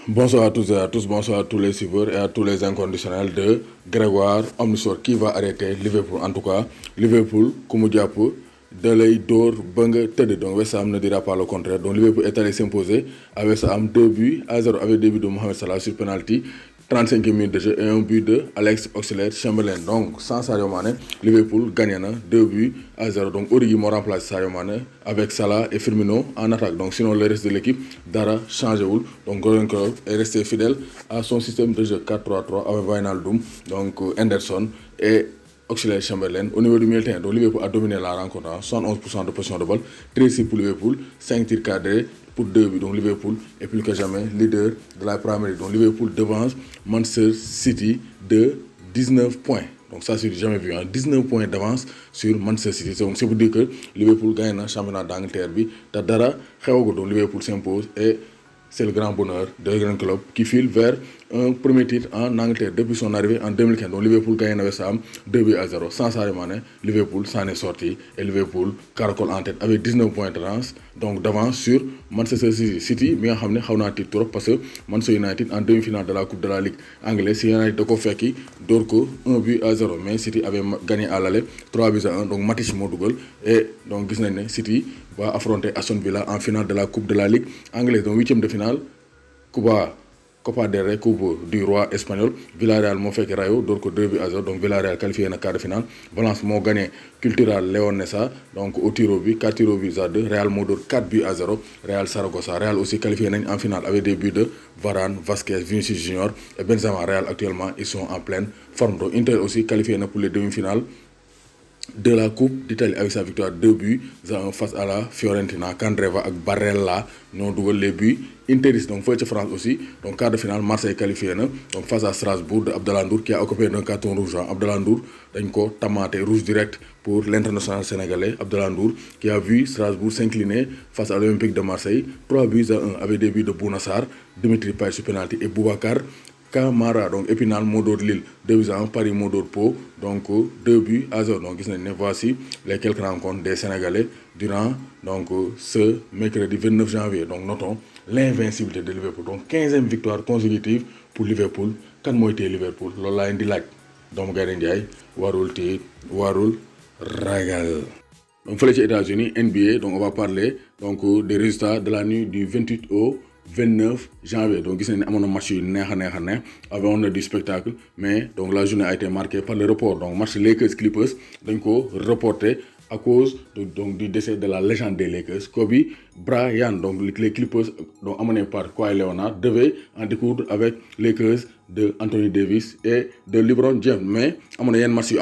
Bonsoir à tous et à tous, bonsoir à tous les suiveurs et à tous les inconditionnels de Grégoire Omnisor qui va arrêter Liverpool. En tout cas, Liverpool, Koumoudiapo, Delay, Dor, Bunga, Tede. Donc West Ham ne dira pas le contraire. Donc Liverpool est allé s'imposer avec West Ham 2 buts à 0 avec des buts de Mohamed Salah sur penalty. 35 minutes de jeu et un but de Alex Oxlade-Chamberlain. Donc, sans Sadio Mané, Liverpool gagne 2 buts à 0. Donc, Origi m'a remplacé Sadio Mané avec Salah et Firmino en attaque. Donc, sinon, le reste de l'équipe, Dara change. Donc, Gordon Klopp est resté fidèle à son système de jeu 4-3-3 avec Wijnaldum, donc Henderson et Oxlade-Chamberlain. Au niveau du milieu de terrain, donc Liverpool a dominé la rencontre. 71% de possession de balle, 13 pour Liverpool, 5 tirs cadrés pour 2 buts. Donc Liverpool est plus que jamais leader de la Premier League. Donc Liverpool devance Manchester City de 19 points. Donc ça, c'est jamais vu. 19 points d'avance sur Manchester City. Donc c'est pour dire que Liverpool gagne le championnat d'Angleterre. Donc Liverpool s'impose et c'est le grand bonheur de Jürgen Klopp qui file vers un premier titre en Angleterre depuis son arrivée en 2015. Donc Liverpool gagne avec Sam 2 buts à 0. Sans Sadio Mané, Liverpool s'en est sorti et Liverpool caracole en tête avec 19 points d'avance sur Manchester City. Mais on a un titre trop parce que Manchester United en demi-finale de la Coupe de la Ligue anglaise, United de Kofeki, Dorko 1 but à 0. Mais City avait gagné à l'aller 3 buts à 1. Donc Matich Modougal et donc City va affronter Aston Villa en finale de la Coupe de la Ligue anglaise. Donc 8e de finale, Copa del Rey, Coupe du Roi espagnol. Villarreal m'a fait Rayo, donc 2 buts à 0. Donc Villarreal qualifié en quart de finale. Valence m'a gagné Cultural Leonesa, donc au tir au but, 4 tirs au but à 2. Real Modor 4 buts à 0. Real Saragossa. Real aussi qualifié en finale avec des buts de Varane, Vasquez, Vinicius Junior et Benzema. Real actuellement, ils sont en pleine forme. Donc Inter aussi qualifié pour les demi-finales de la Coupe d'Italie avec sa victoire 2 buts face à la Fiorentina. Candreva et Barella n'ont doublé les buts interistes. Donc, il France aussi. Donc, quart de finale, Marseille qualifié. Donc, face à Strasbourg de Abdallah Ndour qui a occupé un carton rouge. Abdallah Ndour, il tamaté rouge direct pour l'international sénégalais. Abdallah Ndour qui a vu Strasbourg s'incliner face à l'Olympique de Marseille. 3 buts à 1 avec des buts de Bounassar, Dimitri Payet sur penalty et Boubacar Kamara. Donc Épinal Modor Lille 2 buts à 1, Paris Modor Pau, donc 2 buts à 0. Donc voici les quelques rencontres des Sénégalais durant donc ce mercredi 29 janvier. Donc notons l'invincibilité de Liverpool. Donc 15e victoire consécutive pour Liverpool. Quand moi été Liverpool, lola indi laaj doomu gaynde Ndiaye warul tiit warul ragal. Donc fële ci États-Unis NBA, donc on va parler donc des résultats de la nuit du 28 au 29 janvier. Donc, il y a un match avant du spectacle, mais donc la journée a été marquée par le report. Donc, match Lakers-Clippers, donc reporté à cause du décès de la légende des Lakers, Kobe Bryant. Donc, les Clippers, donc amenés par Kawhi Leonard, devaient en découdre avec les Lakers de Anthony Davis et de LeBron James. Mais, il y a un match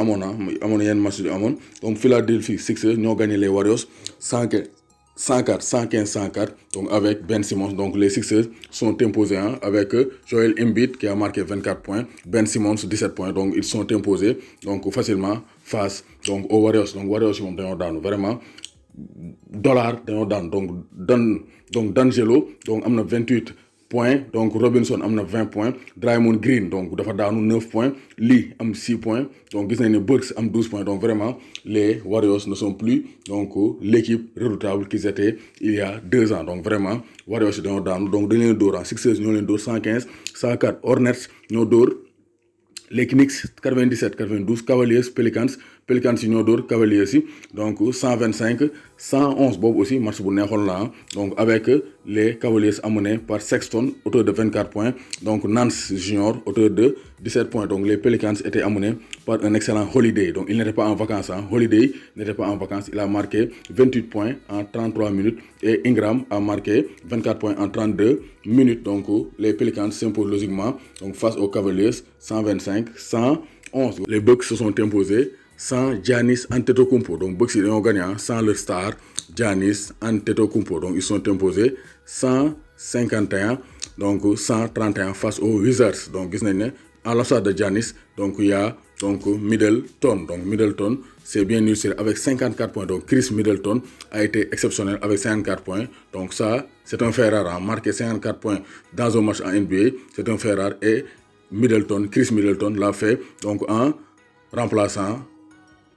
donc Philadelphia Sixers ont gagné les Warriors 115-104, donc avec Ben Simmons. Donc les Sixers sont imposés avec Joel Embiid qui a marqué 24 points, Ben Simmons 17 points. Donc ils sont imposés donc facilement face donc aux Warriors. Donc Warriors ils ont vraiment dollar donc D'Angelo donc amna 28 points, donc Robinson amna 20 points, Draymond Green donc dafa daanu 9 points, Lee am 6 points, donc gis nañ ne Burks am 12 points. Donc vraiment les Warriors ne sont plus donc l'équipe redoutable qu'ils étaient il y a 2 ans. Donc vraiment Warriors dañoo daanu, donc dañ leen dóor Sixers ñoo leen dóor 115-104, Hornets ñoo dóor les Knicks 97-92, Cavaliers Pelicans ñoo dóor Cavaliers donc 125-111 boobu aussi match bu neexoon la donc avec les Cavaliers amenés par Sexton auteur de 24 points, donc Nance Junior auteur de 17 points. Donc les Pelicans étaient amenés par un excellent Holiday. Donc il n'était pas en vacances. Holiday n'était pas en vacances. Il a marqué 28 points en 33 minutes et Ingram a marqué 24 points en 32 minutes. Donc les Pelicans s'imposent logiquement donc face aux Cavaliers 125-111. Les Bucks se sont imposés sans Giannis Antetokounmpo. Donc Bucks ils ont gagné sans leur star Giannis Antetokounmpo. Donc ils sont imposés 151 donc 131 face aux Wizards. Donc gis nañ ne à l'absence de Giannis, donc il y a donc Middleton. Donc Middleton c'est bien réussi avec 54 points. Donc Chris Middleton a été exceptionnel avec 54 points. Donc ça c'est un fait rare, marquer 54 points dans un match en NBA, c'est un fait rare. Et Chris Middleton l'a fait donc en remplaçant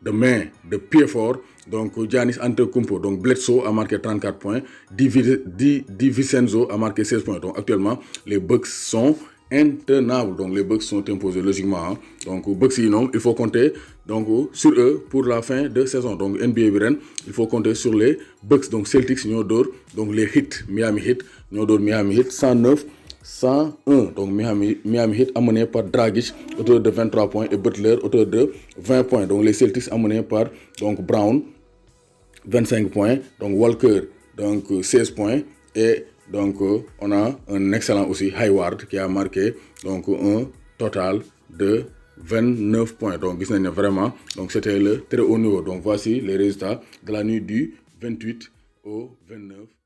de main, de pied fort. Donc Giannis Antetokounmpo, donc Bledsoe a marqué 34 points, Di Vincenzo a marqué 16 points. Donc actuellement, les Bucks sont intenables. Donc les Bucks sont imposés logiquement. Hein. Donc Bucks, il faut compter donc, sur eux pour la fin de saison. Donc NBA Viren, il faut compter sur les Bucks. Donc Celtics, donc les Heat, Miami Heat, Miami Heat 109-101. Donc Miami Heat amené par Dragic, auteur de 23 points, et Butler, auteur de 20 points. Donc les Celtics amenés par donc, Brown, 25 points. Donc Walker, donc 16 points. Et donc on a un excellent aussi, Hayward, qui a marqué donc, un total de 29 points. Donc vraiment, donc c'était le très haut niveau. Donc voici les résultats de la nuit du 28 au 29.